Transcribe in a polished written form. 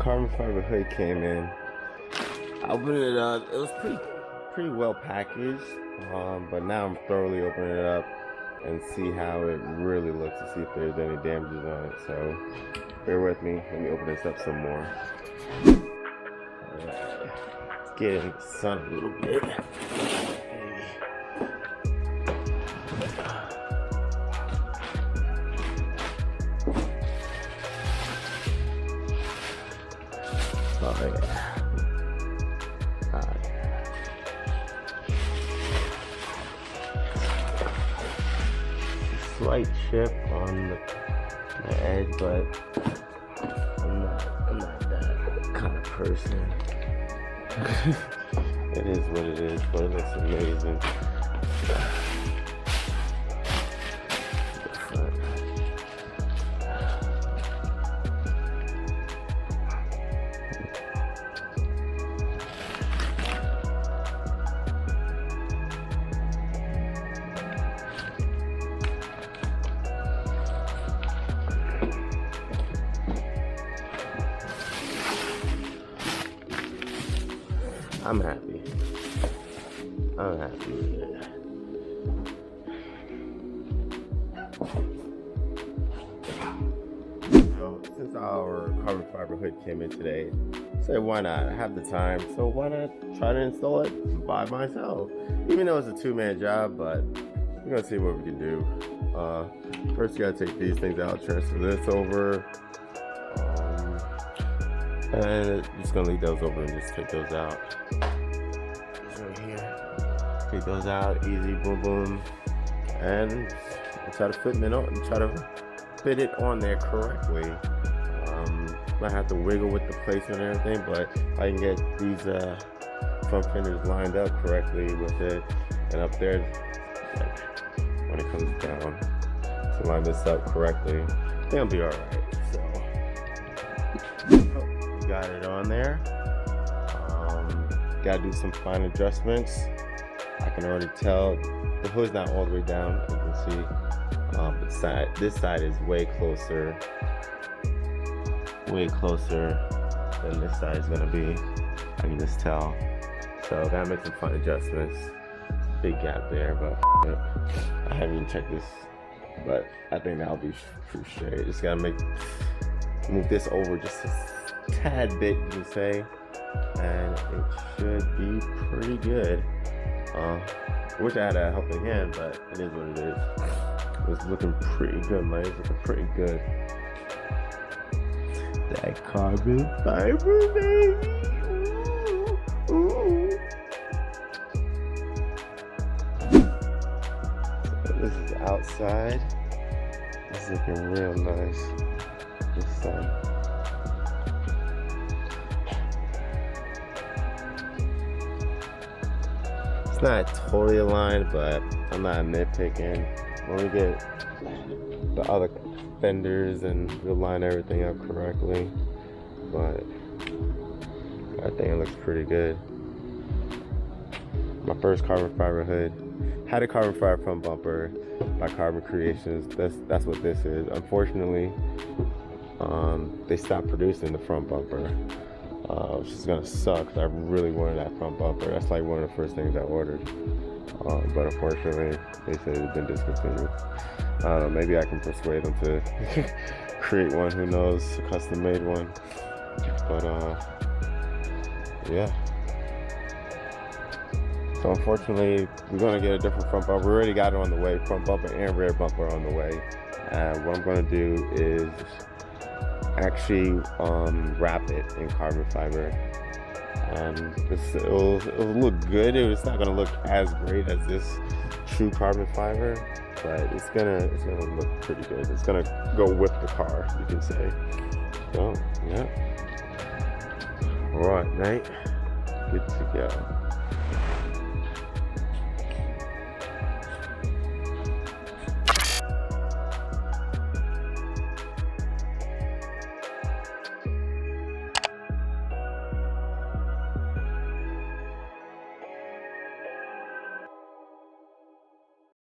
carbon fiber hood came in. I opened it up. It was pretty well packaged, but now I'm thoroughly opening it up and see how it really looks to see if there's any damages on it. So bear with me. Let me open this up some more. All right. Let's get in the sun a little bit. Oh yeah. Slight chip on the edge, but I'm not that kind of person. It is what it is, but it looks amazing. I'm happy. I'm happy with it. So, since our carbon fiber hood came in today, I said why not? I have the time, so why not try to install it by myself? Even though it's a two-man job, but we're gonna see what we can do. First, you gotta take these things out, transfer this over. And just gonna leave those over and just take those out. These right here. Take those out, easy, boom, boom. And try to fit it on there correctly. Might have to wiggle with the placement and everything, but I can get these front fenders lined up correctly with it. And up there, like when it comes down, to line this up correctly, I think I'll be all right. So. Got it on there. Got to do some fine adjustments. I can already tell the hood's not all the way down, as you can see. But this side is way closer than this side is gonna be. I can just tell. So gotta make some fine adjustments. Big gap there, but I haven't even checked this. But I think that'll be pretty straight. Just gotta move this over just a tad bit, you can say, and it should be pretty good. Wish I had a helping hand, but it is what it is. It's looking pretty good, man. It's looking pretty good. That carbon fiber, baby. Ooh, ooh. So this is outside. It's looking real nice. This side. It's not totally aligned, but I'm not nitpicking. When we get the other fenders and we'll line everything up correctly, but I think it looks pretty good. My first carbon fiber hood. Had a carbon fiber front bumper by Carbon Creations. That's what this is. Unfortunately, they stopped producing the front bumper, which is gonna suck because I really wanted that front bumper. That's like one of the first things I ordered. But unfortunately, they said it's been discontinued. Maybe I can persuade them to create one, who knows, a custom made one. But yeah. So unfortunately, we're gonna get a different front bumper. We already got it on the way, front bumper and rear bumper on the way. And what I'm gonna do is actually wrap it in carbon fiber. It'll look good. It's not gonna look as great as this true carbon fiber, but it's gonna look pretty good. It's gonna go with the car, you can say. So yeah. All right, mate. Good to go.